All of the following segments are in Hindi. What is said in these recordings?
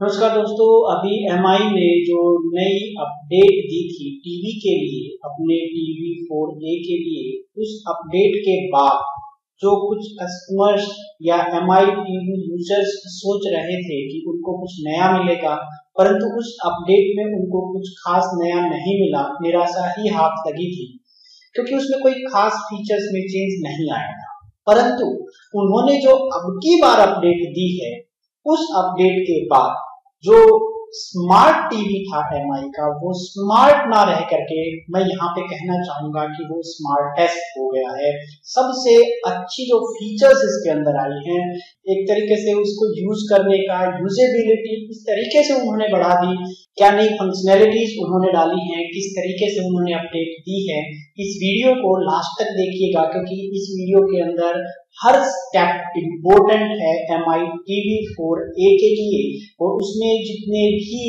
नमस्कार दोस्तों, अभी एमआई ने जो नई अपडेट दी थी टीवी के लिए, अपने टीवी 4A के लिए, उस अपडेट के बाद जो कुछ कस्टमर्स या एमआई टीवी यूजर्स सोच रहे थे कि उनको कुछ नया मिलेगा, परंतु उस अपडेट में उनको कुछ खास नया नहीं मिला। निराशा ही हाथ लगी थी क्योंकि उसमें कोई खास फीचर्स में चेंज नहीं आया था। परंतु उन्होंने जो अब की बार अपडेट दी है, उस अपडेट के बाद जो स्मार्ट टीवी था एमआई का, वो स्मार्ट ना रह करके मैं यहाँ पे कहना चाहूंगा कि वो स्मार्टेस्ट हो गया है। सबसे अच्छी जो फीचर्स इसके अंदर आई हैं, एक तरीके से उसको यूज करने का यूजेबिलिटी इस तरीके से उन्होंने बढ़ा दी, क्या नई फंक्शनैलिटीज उन्होंने डाली हैं, किस तरीके से उन्होंने अपडेट दी है। इस वीडियो को लास्ट तक देखिएगा क्योंकि इस वीडियो के अंदर हर स्टेप इम्पोर्टेंट है एमआई टीवी 4A के लिए, और उसमें जितने भी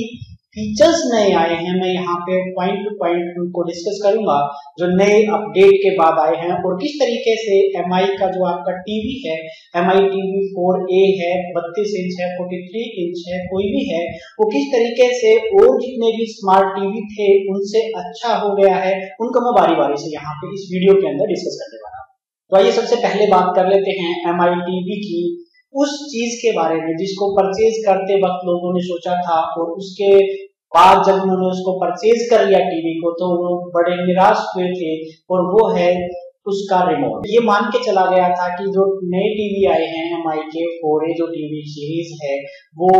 फीचर्स नए आए हैं मैं यहाँ पे पॉइंट टू पॉइंट उनको डिस्कस करूंगा जो नए अपडेट के बाद आए हैं, और किस तरीके से एमआई का जो आपका टीवी है, एमआई टीवी 4A है, 32 इंच है, 43 इंच है, कोई भी है, वो किस तरीके से और जितने भी स्मार्ट टीवी थे उनसे अच्छा हो गया है, उनको मैं बारी बारी से यहाँ पे इस वीडियो के अंदर डिस्कस करने वाला हूँ। तो आइए सबसे पहले बात कर लेते हैं एमआई टीवी की उस चीज के बारे में जिसको परचेज करते वक्त लोगों ने सोचा था, और उसके बाद जब उन्होंने उसको परचेज कर लिया टीवी को तो वो बड़े निराश हुए थे, और वो है उसका रिमोट। ये मान के चला गया था कि जो नए टीवी आए हैं एमआई के 4A जो टीवी सीरीज है वो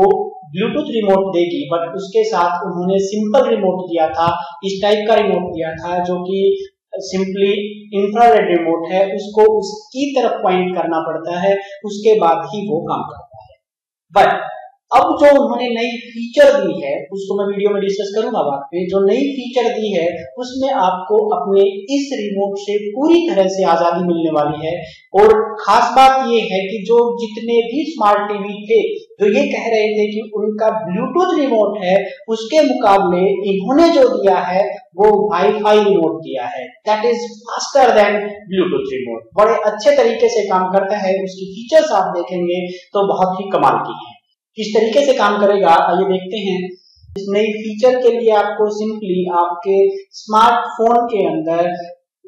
ब्लूटूथ रिमोट देगी, बट उसके साथ उन्होंने सिंपल रिमोट दिया था, इस टाइप का रिमोट दिया था जो कि सिंपली इंफ्रारेड रिमोट है, उसको उसकी तरफ पॉइंट करना पड़ता है, उसके बाद ही वो काम करता है। बट अब जो उन्होंने नई फीचर दी है उसको मैं वीडियो में डिस्कस करूंगा बाद में। जो नई फीचर दी है उसमें आपको अपने इस रिमोट से पूरी तरह से आजादी मिलने वाली है, और खास बात ये है कि जो जितने भी स्मार्ट टीवी थे जो ये कह रहे थे कि उनका ब्लूटूथ रिमोट है, उसके मुकाबले इन्होंने जो दिया है वो वाईफाई रिमोट दिया है, that is faster than Bluetooth remote. बड़े अच्छे तरीके से काम करता है, उसकी फीचर्स आप देखेंगे तो बहुत ही कमाल की है। किस तरीके से काम करेगा आइए देखते हैं। इस नई फीचर के लिए आपको सिंपली आपके स्मार्टफोन के अंदर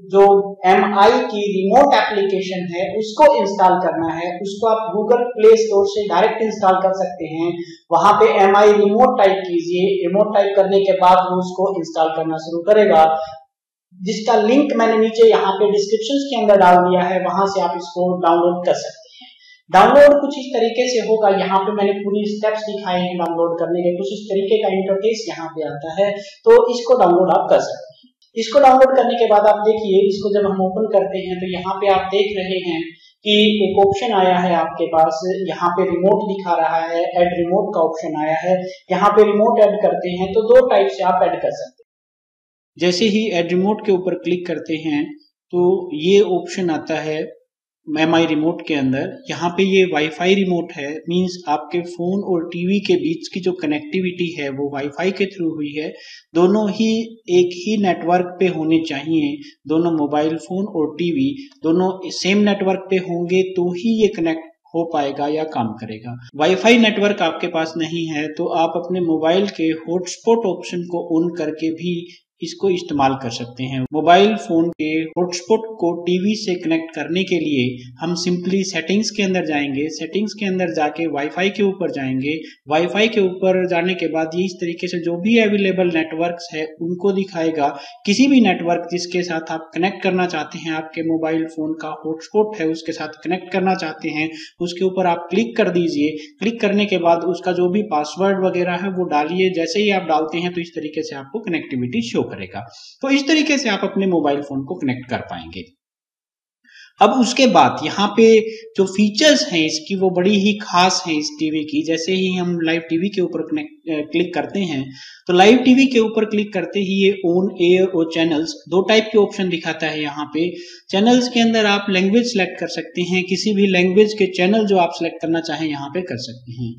जो एमआई की रिमोट एप्लीकेशन है उसको इंस्टॉल करना है। उसको आप गूगल प्ले स्टोर से डायरेक्ट इंस्टॉल कर सकते हैं। वहां पे एमआई रिमोट टाइप कीजिए, रिमोट टाइप करने के बाद वो उसको इंस्टॉल करना शुरू करेगा, जिसका लिंक मैंने नीचे यहाँ पे डिस्क्रिप्शन के अंदर डाल दिया है, वहां से आप इसको डाउनलोड कर सकते हैं। डाउनलोड कुछ इस तरीके से होगा, यहाँ पे मैंने पूरी स्टेप्स दिखाए हैं डाउनलोड करने के, कुछ इस तरीके का इंटरफेस यहाँ पे आता है, तो इसको डाउनलोड आप कर सकते हैं। इसको डाउनलोड करने के बाद आप देखिए, इसको जब हम ओपन करते हैं तो यहाँ पे आप देख रहे हैं कि एक ऑप्शन आया है आपके पास, यहाँ पे रिमोट दिखा रहा है, ऐड रिमोट का ऑप्शन आया है। यहाँ पे रिमोट ऐड करते हैं तो दो टाइप से आप ऐड कर सकते हैं। जैसे ही ऐड रिमोट के ऊपर क्लिक करते हैं तो ये ऑप्शन आता है एमआई रिमोट के अंदर। यहाँ पे ये वाईफाई रिमोट है, मींस आपके फोन और टीवी के बीच की जो कनेक्टिविटी है वो वाईफाई के थ्रू हुई है। दोनों ही एक ही नेटवर्क पे होने चाहिए, दोनों मोबाइल फोन और टीवी दोनों सेम नेटवर्क पे होंगे तो ही ये कनेक्ट हो पाएगा या काम करेगा। वाईफाई नेटवर्क आपके पास नहीं है तो आप अपने मोबाइल के हॉटस्पॉट ऑप्शन को ऑन करके भी इसको इस्तेमाल कर सकते हैं। मोबाइल फोन के हॉटस्पॉट को टीवी से कनेक्ट करने के लिए हम सिंपली सेटिंग्स के अंदर जाएंगे, सेटिंग्स के अंदर जाके वाईफाई के ऊपर जाएंगे। वाईफाई के ऊपर जाने के बाद ये इस तरीके से जो भी अवेलेबल नेटवर्क्स है उनको दिखाएगा। किसी भी नेटवर्क जिसके साथ आप कनेक्ट करना चाहते हैं, आपके मोबाइल फोन का हॉटस्पॉट है उसके साथ कनेक्ट करना चाहते हैं, उसके ऊपर आप क्लिक कर दीजिए। क्लिक करने के बाद उसका जो भी पासवर्ड वगैरह है वो डालिए। जैसे ही आप डालते हैं तो इस तरीके से आपको कनेक्टिविटी शो करेगा। तो इस तरीके से आप अपने मोबाइल फोन को कनेक्ट कर पाएंगे। अब उसके बाद यहाँ पे जो फीचर्स हैं इसकी वो बड़ी ही खास हैं इस टीवी की। जैसे ही हम लाइव टीवी के ऊपर क्लिक करते हैं तो लाइव टीवी के ऊपर क्लिक करते ही ये ऑन एयर और चैनल्स दो टाइप के ऑप्शन दिखाता है। यहाँ पे चैनल्स के अंदर आप लैंग्वेज सेलेक्ट कर सकते हैं, किसी भी लैंग्वेज के चैनल जो आप सेलेक्ट करना चाहें यहाँ पे कर सकते हैं।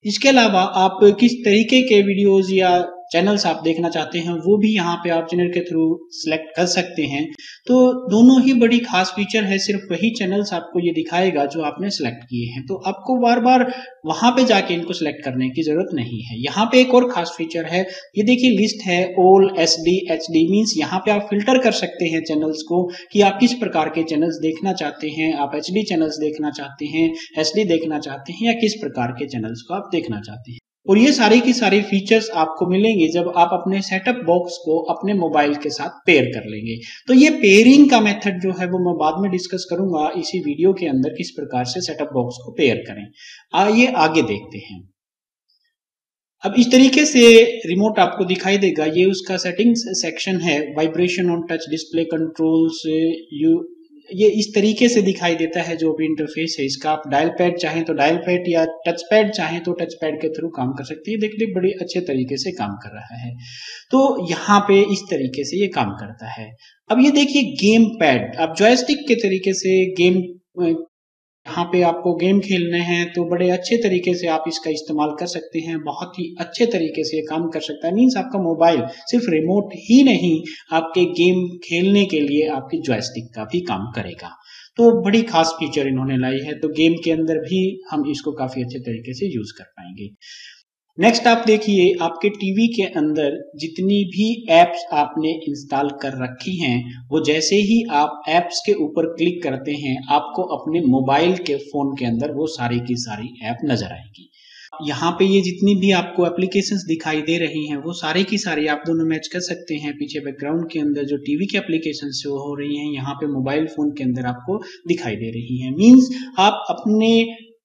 इसके अलावा आप किस तरीके के वीडियोज या चैनल्स आप देखना चाहते हैं वो भी यहाँ पे आप चैनल के थ्रू सिलेक्ट कर सकते हैं। तो दोनों ही बड़ी खास फीचर है, सिर्फ वही चैनल्स आपको ये दिखाएगा जो आपने सिलेक्ट किए हैं, तो आपको बार बार वहां पे जाके इनको सिलेक्ट करने की जरूरत नहीं है। यहाँ पे एक और खास फीचर है, ये देखिए लिस्ट है ऑल SD HD, मीन्स यहाँ पे आप फिल्टर कर सकते हैं चैनल्स को कि आप किस प्रकार के चैनल्स देखना चाहते हैं, आप HD चैनल्स देखना चाहते हैं, SD देखना चाहते हैं, या किस प्रकार के चैनल्स को आप देखना चाहते हैं। और ये सारी की सारी फीचर्स आपको मिलेंगे जब आप अपने सेटअप बॉक्स को अपने मोबाइल के साथ पेयर कर लेंगे। तो ये पेयरिंग का मेथड जो है वो मैं बाद में डिस्कस करूंगा इसी वीडियो के अंदर, किस प्रकार से सेटअप बॉक्स को पेयर करें। आइए आगे देखते हैं। अब इस तरीके से रिमोट आपको दिखाई देगा, ये उसका सेटिंग्स सेक्शन है, vibration on touch display controls, ये इस तरीके से दिखाई देता है जो भी इंटरफेस है इसका। आप डायल पैड चाहें तो डायल पैड, या टच पैड चाहें तो टच पैड के थ्रू काम कर सकते हैं। देखिए बड़े अच्छे तरीके से काम कर रहा है। तो यहाँ पे इस तरीके से ये काम करता है। अब ये देखिए गेम पैड, आप जॉयस्टिक के तरीके से गेम, यहाँ पे आपको गेम खेलने हैं तो बड़े अच्छे तरीके से आप इसका इस्तेमाल कर सकते हैं। बहुत ही अच्छे तरीके से ये काम कर सकता है। मीन्स आपका मोबाइल सिर्फ रिमोट ही नहीं, आपके गेम खेलने के लिए आपकी जॉयस्टिक का भी काम करेगा। तो बड़ी खास फीचर इन्होंने लाई है, तो गेम के अंदर भी हम इसको काफी अच्छे तरीके से यूज कर पाएंगे। नेक्स्ट आप देखिए, आपके टीवी के अंदर जितनी भी एप्स आपने इंस्टॉल कर रखी हैं, वो जैसे ही आप एप्स के ऊपर क्लिक करते हैं, आपको अपने मोबाइल के फोन के अंदर वो सारी की सारी ऐप नजर आएगी। यहाँ पे ये जितनी भी आपको एप्लीकेशंस दिखाई दे रही हैं वो सारी की सारी आप दोनों मैच कर सकते हैं। पीछे बैकग्राउंड के अंदर जो टीवी की एप्लीकेशंस शो हो रही हैं, यहाँ पे मोबाइल फोन के अंदर आपको दिखाई दे रही हैं। मीन्स आप अपने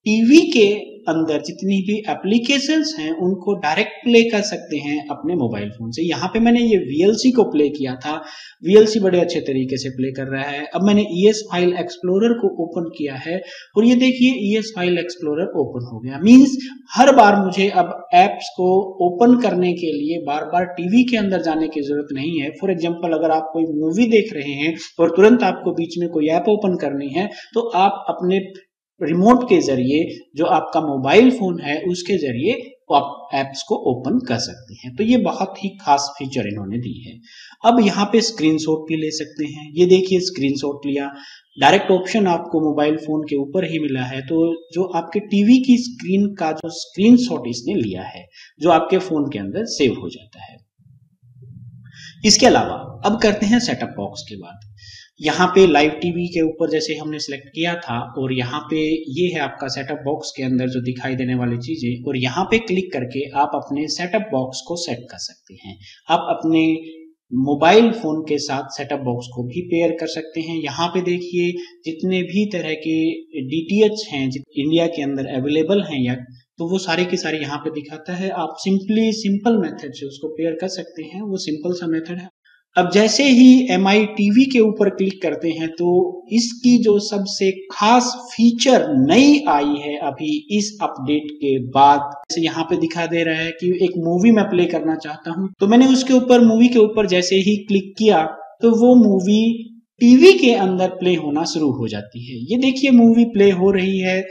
टीवी के अंदर जितनी भी एप्लीकेशंस हैं उनको डायरेक्ट प्ले कर सकते हैं अपने मोबाइल फोन से। यहाँ पे मैंने ये VLC को प्ले किया था, VLC बड़े अच्छे तरीके से प्ले कर रहा है। अब मैंने ES फाइल एक्सप्लोरर को ओपन किया है और ये देखिए ES फाइल एक्सप्लोरर ओपन हो गया। मीन्स हर बार मुझे अब एप्स को ओपन करने के लिए बार बार टीवी के अंदर जाने की जरूरत नहीं है। फॉर एग्जाम्पल, अगर आप कोई मूवी देख रहे हैं और तुरंत आपको बीच में कोई ऐप ओपन करनी है, तो आप अपने रिमोट के जरिए, जो आपका मोबाइल फोन है उसके जरिए आप एप्स को ओपन कर सकते हैं। तो ये बहुत ही खास फीचर इन्होंने दी है। अब यहाँ पे स्क्रीनशॉट भी ले सकते हैं। ये देखिए स्क्रीनशॉट लिया, डायरेक्ट ऑप्शन आपको मोबाइल फोन के ऊपर ही मिला है। तो जो आपके टीवी की स्क्रीन का जो स्क्रीनशॉट इसने लिया है, जो आपके फोन के अंदर सेव हो जाता है। इसके अलावा अब करते हैं सेटअप बॉक्स की बात। यहाँ पे लाइव टीवी के ऊपर जैसे हमने सेलेक्ट किया था, और यहाँ पे ये है आपका सेटअप बॉक्स के अंदर जो दिखाई देने वाली चीजें, और यहाँ पे क्लिक करके आप अपने सेटअप बॉक्स को सेट कर सकते हैं। आप अपने मोबाइल फोन के साथ सेटअप बॉक्स को भी पेयर कर सकते हैं। यहाँ पे देखिए जितने भी तरह के DTH हैं इंडिया के अंदर अवेलेबल हैं, या तो वो सारी की सारी यहाँ पे दिखाता है। आप सिंपल मेथड से उसको पेयर कर सकते हैं, वो सिंपल सा मेथड है। अब जैसे ही MI TV के ऊपर क्लिक करते हैं तो इसकी जो सबसे खास फीचर नई आई है अभी इस अपडेट के बाद, जैसे यहाँ पे दिखा दे रहा है कि एक मूवी मैं प्ले करना चाहता हूँ, तो मैंने उसके ऊपर मूवी के ऊपर जैसे ही क्लिक किया तो वो मूवी टीवी के अंदर प्ले होना शुरू हो जाती है। ये देखिए मूवी प्ले हो रही है,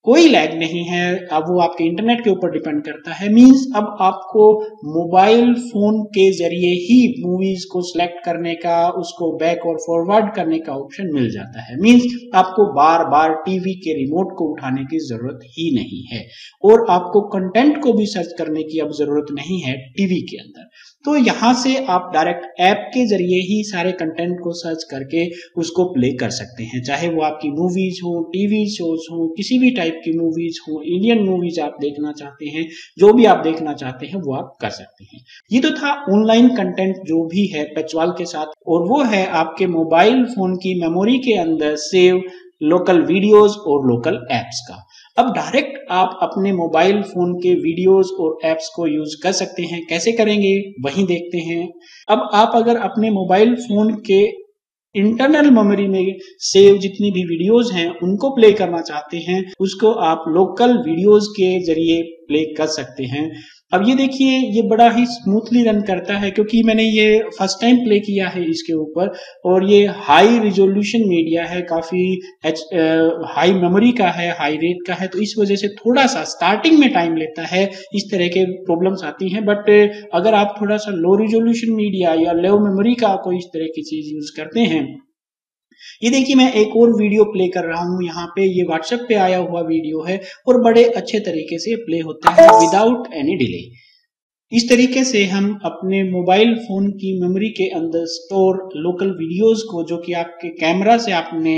कोई लैग नहीं है। अब वो आपके इंटरनेट के ऊपर डिपेंड करता है। मींस अब आपको मोबाइल फोन के जरिए ही मूवीज को सिलेक्ट करने का, उसको बैक और फॉरवर्ड करने का ऑप्शन मिल जाता है। मींस आपको बार बार टीवी के रिमोट को उठाने की जरूरत ही नहीं है, और आपको कंटेंट को भी सर्च करने की अब जरूरत नहीं है टीवी के अंदर। तो यहां से आप डायरेक्ट ऐप के जरिए ही सारे कंटेंट को सर्च करके उसको प्ले कर सकते हैं, चाहे वो आपकी मूवीज हो, टीवी शोज हो, किसी भी टाइप की मूवीज हो, इंडियन मूवीज आप देखना चाहते हैं, जो भी आप देखना चाहते हैं वो आप कर सकते हैं। ये तो था ऑनलाइन कंटेंट जो भी है पैचवाल के साथ, और वो है आपके मोबाइल फोन की मेमोरी के अंदर सेव लोकल वीडियोस और लोकल एप्स का। अब डायरेक्ट आप अपने मोबाइल फोन के वीडियोस और एप्स को यूज कर सकते हैं। कैसे करेंगे वही देखते हैं। अब आप अगर अपने मोबाइल फोन के इंटरनल मेमोरी में सेव जितनी भी वीडियोस हैं उनको प्ले करना चाहते हैं, उसको आप लोकल वीडियोस के जरिए प्ले कर सकते हैं। अब ये देखिए ये बड़ा ही स्मूथली रन करता है, क्योंकि मैंने ये फर्स्ट टाइम प्ले किया है इसके ऊपर, और ये हाई रिजोल्यूशन मीडिया है, काफी हाई मेमोरी का है, हाई रेट का है, तो इस वजह से थोड़ा सा स्टार्टिंग में टाइम लेता है, इस तरह के प्रॉब्लम्स आती हैं। बट अगर आप थोड़ा सा लो रिजोल्यूशन मीडिया या लो मेमोरी का कोई इस तरह की चीज यूज करते हैं, ये देखिए मैं एक और वीडियो प्ले कर रहा हूं यहाँ पे, ये व्हाट्सएप पे आया हुआ वीडियो है और बड़े अच्छे तरीके से प्ले होता है विदाउट एनी डिले। इस तरीके से हम अपने मोबाइल फोन की मेमोरी के अंदर स्टोर लोकल वीडियोस को, जो कि आपके कैमरा से आपने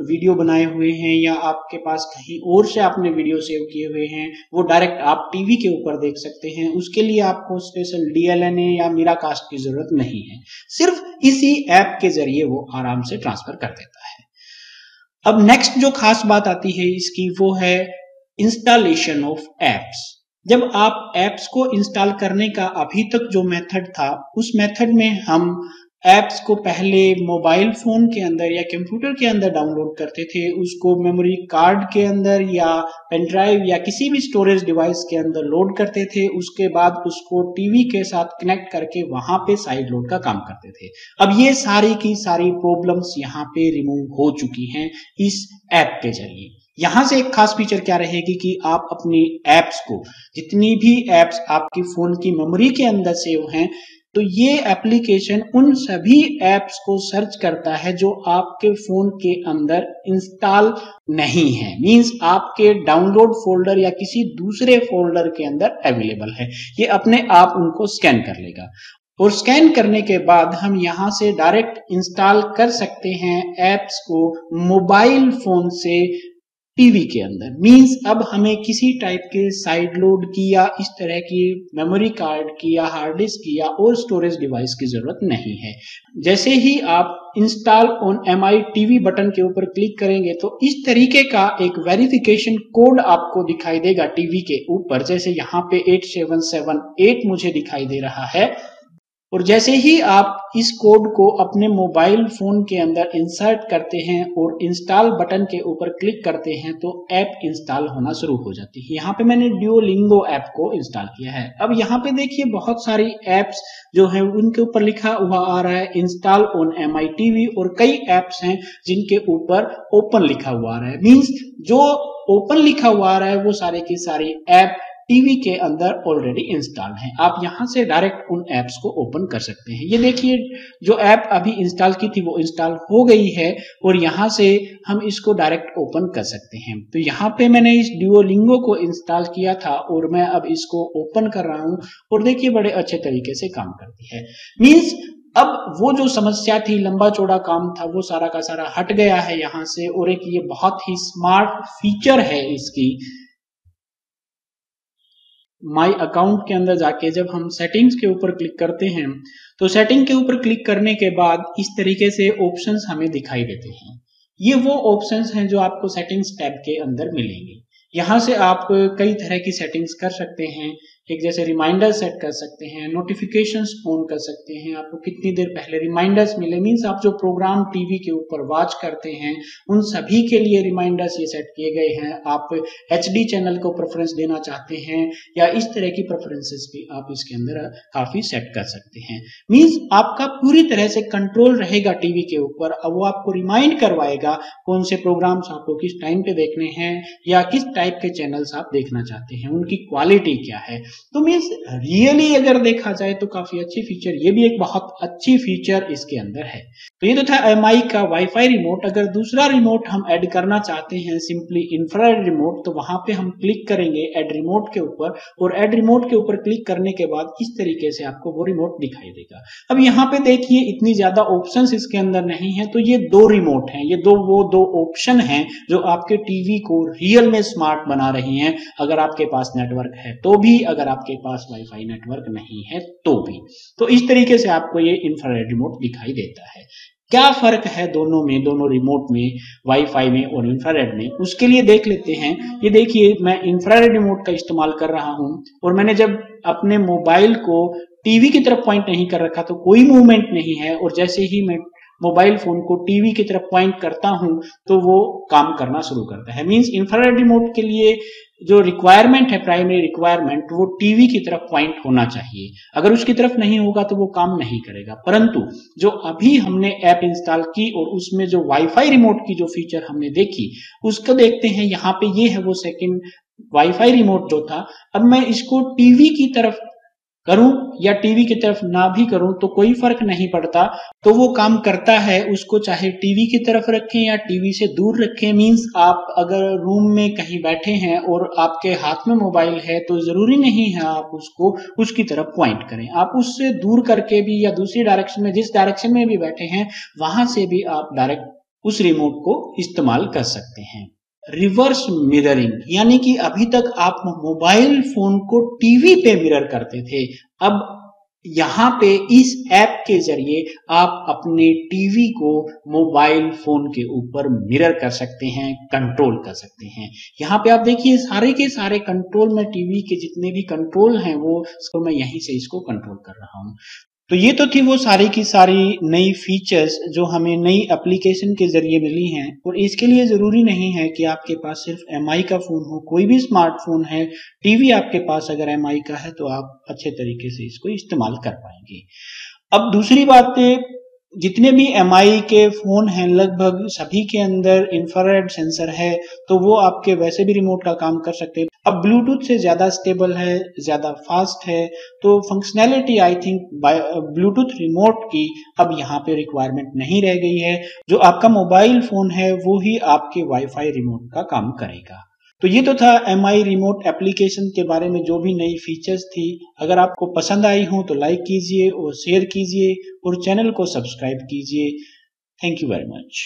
वीडियो बनाए हुए हैं या आपके पास कहीं और से आपने वीडियो सेव किए हुए हैं, वो डायरेक्ट आप टीवी के ऊपर देख सकते हैं। उसके लिए आपको स्पेशल DLNA या मीराकास्ट की जरूरत नहीं है, सिर्फ इसी ऐप के जरिए वो आराम से ट्रांसफर कर देता है। अब नेक्स्ट जो खास बात आती है इसकी, वो है इंस्टॉलेशन ऑफ एप्स। जब आप एप्स को इंस्टॉल करने का अभी तक जो मेथड था, उस मेथड में हम एप्स को पहले मोबाइल फोन के अंदर या कंप्यूटर के अंदर डाउनलोड करते थे, उसको मेमोरी कार्ड के अंदर या पेन ड्राइव या किसी भी स्टोरेज डिवाइस के अंदर लोड करते थे, उसके बाद उसको टीवी के साथ कनेक्ट करके वहां पे साइड लोड का काम करते थे। अब ये सारी की सारी प्रॉब्लम्स यहाँ पे रिमूव हो चुकी हैं इस ऐप के जरिए। यहां से एक खास फीचर क्या रहेगी कि आप अपनी एप्स को, जितनी भी एप्स आपकी फोन की मेमोरी के अंदर सेव हैं, तो ये एप्लीकेशन उन सभी एप्स को सर्च करता है जो आपके फोन के अंदर इंस्टॉल नहीं है, मींस आपके डाउनलोड फोल्डर या किसी दूसरे फोल्डर के अंदर अवेलेबल है। ये अपने आप उनको स्कैन कर लेगा और स्कैन करने के बाद हम यहां से डायरेक्ट इंस्टॉल कर सकते हैं एप्स को मोबाइल फोन से टीवी के अंदर। मींस अब हमें किसी टाइप के साइड लोड की या इस तरह की मेमोरी कार्ड की या हार्ड डिस्क की या और स्टोरेज डिवाइस की जरूरत नहीं है। जैसे ही आप install on MI TV button के ऊपर क्लिक करेंगे तो इस तरीके का एक वेरिफिकेशन कोड आपको दिखाई देगा टीवी के ऊपर, जैसे यहाँ पे 8778 मुझे दिखाई दे रहा है। और जैसे ही आप इस कोड को अपने मोबाइल फोन के अंदर इंसर्ट करते हैं और इंस्टॉल बटन के ऊपर क्लिक करते हैं तो ऐप इंस्टॉल होना शुरू हो जाती है। यहाँ पे मैंने ड्यूओलिंगो ऐप को इंस्टॉल किया है। अब यहाँ पे देखिए बहुत सारी एप्स जो है उनके ऊपर लिखा हुआ आ रहा है इंस्टॉल ऑन MI टीवी, और कई एप्स हैं जिनके ऊपर ओपन लिखा हुआ आ रहा है। मींस जो ओपन लिखा हुआ आ रहा है वो सारे की सारी ऐप टीवी के अंदर ऑलरेडी इंस्टॉल है। आप यहां से डायरेक्ट उन एप्स को ओपन कर सकते हैं। ये देखिए जो ऐप अभी इंस्टॉल की थी वो इंस्टॉल हो गई है और यहां से हम इसको डायरेक्ट ओपन कर सकते हैं। तो यहाँ पे मैंने इस ड्यूओलिंगो को इंस्टॉल किया था और मैं अब इसको ओपन कर रहा हूं और देखिए बड़े अच्छे तरीके से काम करती है। मींस अब वो जो समस्या थी, लंबा चौड़ा काम था, वो सारा का सारा हट गया है यहाँ से। और एक ये बहुत ही स्मार्ट फीचर है इसकी, माई अकाउंट के अंदर जाके जब हम सेटिंग्स के ऊपर क्लिक करते हैं तो सेटिंग के ऊपर क्लिक करने के बाद इस तरीके से ऑप्शंस हमें दिखाई देते हैं। ये वो ऑप्शंस हैं जो आपको सेटिंग्स टैब के अंदर मिलेंगे। यहाँ से आप कई तरह की सेटिंग्स कर सकते हैं। एक जैसे रिमाइंडर सेट कर सकते हैं, नोटिफिकेशंस ऑन कर सकते हैं, आपको कितनी देर पहले रिमाइंडर्स मिले, मींस आप जो प्रोग्राम टीवी के ऊपर वॉच करते हैं उन सभी के लिए रिमाइंडर्स ये सेट किए गए हैं। आप HD चैनल को प्रेफरेंस देना चाहते हैं या इस तरह की प्रेफरेंसेस भी आप इसके अंदर काफी सेट कर सकते हैं। मींस आपका पूरी तरह से कंट्रोल रहेगा टीवी के ऊपर। अब वो आपको रिमाइंड करवाएगा कौन से प्रोग्राम्स आपको किस टाइम पे देखने हैं या किस टाइप के चैनल्स आप देखना चाहते हैं, उनकी क्वालिटी क्या है। तो मींस रियली अगर देखा जाए तो काफी अच्छी फीचर, ये भी एक बहुत अच्छी फीचर इसके अंदर है। तो ये तो था MI का वाईफाई रिमोट। अगर दूसरा रिमोट हम ऐड करना चाहते हैं, सिंपली इंफ्रारेड रिमोट, तो वहां पे हम क्लिक करेंगे ऐड रिमोट के ऊपर और ऐड रिमोट के ऊपर क्लिक करने के बाद इस तरीके से आपको वो रिमोट दिखाई देगा। अब यहाँ पे देखिए इतनी ज्यादा ऑप्शंस इसके अंदर नहीं है, तो ये दो रिमोट हैं, ये दो ऑप्शन हैं जो आपके टीवी को रियल में स्मार्ट बना रही हैं। अगर आपके पास नेटवर्क है तो भी, अगर आपके पास वाईफाई नेटवर्क नहीं है तो भी। तो इस तरीके से आपको ये इंफ्रारेड रिमोट दिखाई देता है। क्या फर्क है दोनों में, दोनों रिमोट में, वाईफाई में और इंफ्रारेड में, उसके लिए देख लेते हैं। ये देखिए मैं इंफ्रारेड रिमोट का इस्तेमाल कर रहा हूं और मैंने जब अपने मोबाइल को टीवी की तरफ पॉइंट नहीं कर रखा तो कोई मूवमेंट नहीं है, और जैसे ही मैं मोबाइल फोन को टीवी की तरफ पॉइंट करता हूं तो वो काम करना शुरू करता है। मींस इंफ्रारेड रिमोट के लिए जो रिक्वायरमेंट है, प्राइमरी रिक्वायरमेंट, वो टीवी की तरफ पॉइंट होना चाहिए। अगर उसकी तरफ नहीं होगा तो वो काम नहीं करेगा। परंतु जो अभी हमने ऐप इंस्टॉल की और उसमें जो वाईफाई रिमोट की जो फीचर हमने देखी, उसको देखते हैं। यहाँ पे ये है वो सेकंड वाईफाई रिमोट जो था। अब मैं इसको टीवी की तरफ करूं या टीवी की तरफ ना भी करूं तो कोई फर्क नहीं पड़ता, तो वो काम करता है। उसको चाहे टीवी की तरफ रखें या टीवी से दूर रखें। मींस आप अगर रूम में कहीं बैठे हैं और आपके हाथ में मोबाइल है तो जरूरी नहीं है आप उसको उसकी तरफ पॉइंट करें। आप उससे दूर करके भी या दूसरी डायरेक्शन में, जिस डायरेक्शन में भी बैठे हैं, वहां से भी आप डायरेक्ट उस रिमोट को इस्तेमाल कर सकते हैं। रिवर्स मिररिंग, यानी कि अभी तक आप मोबाइल फोन को टीवी पे मिरर करते थे। अब यहाँ पे इस ऐप के जरिए आप अपने टीवी को मोबाइल फोन के ऊपर मिरर कर सकते हैं, कंट्रोल कर सकते हैं। यहाँ पे आप देखिए सारे के सारे कंट्रोल में, टीवी के जितने भी कंट्रोल हैं वो मैं यहीं से इसको कंट्रोल कर रहा हूँ। तो ये तो थी वो सारी की सारी नई फीचर्स जो हमें नई एप्लीकेशन के जरिए मिली हैं। और इसके लिए जरूरी नहीं है कि आपके पास सिर्फ एमआई का फोन हो, कोई भी स्मार्टफोन है, टीवी आपके पास अगर एमआई का है तो आप अच्छे तरीके से इसको इस्तेमाल कर पाएंगे। अब दूसरी बात, जितने भी एमआई के फोन हैं लगभग सभी के अंदर इंफ्रारेड सेंसर है, तो वो आपके वैसे भी रिमोट का काम कर सकते हैं। अब ब्लूटूथ से ज्यादा स्टेबल है, ज्यादा फास्ट है, तो functionality I think Bluetooth remote की अब यहाँ पे रिक्वायरमेंट नहीं रह गई है। जो आपका मोबाइल फोन है वो ही आपके वाईफाई रिमोट का काम करेगा। तो ये तो था एमआई रिमोट एप्लीकेशन के बारे में जो भी नई फीचर्स थी। अगर आपको पसंद आई हो तो लाइक कीजिए और शेयर कीजिए और चैनल को सब्सक्राइब कीजिए। Thank you very much.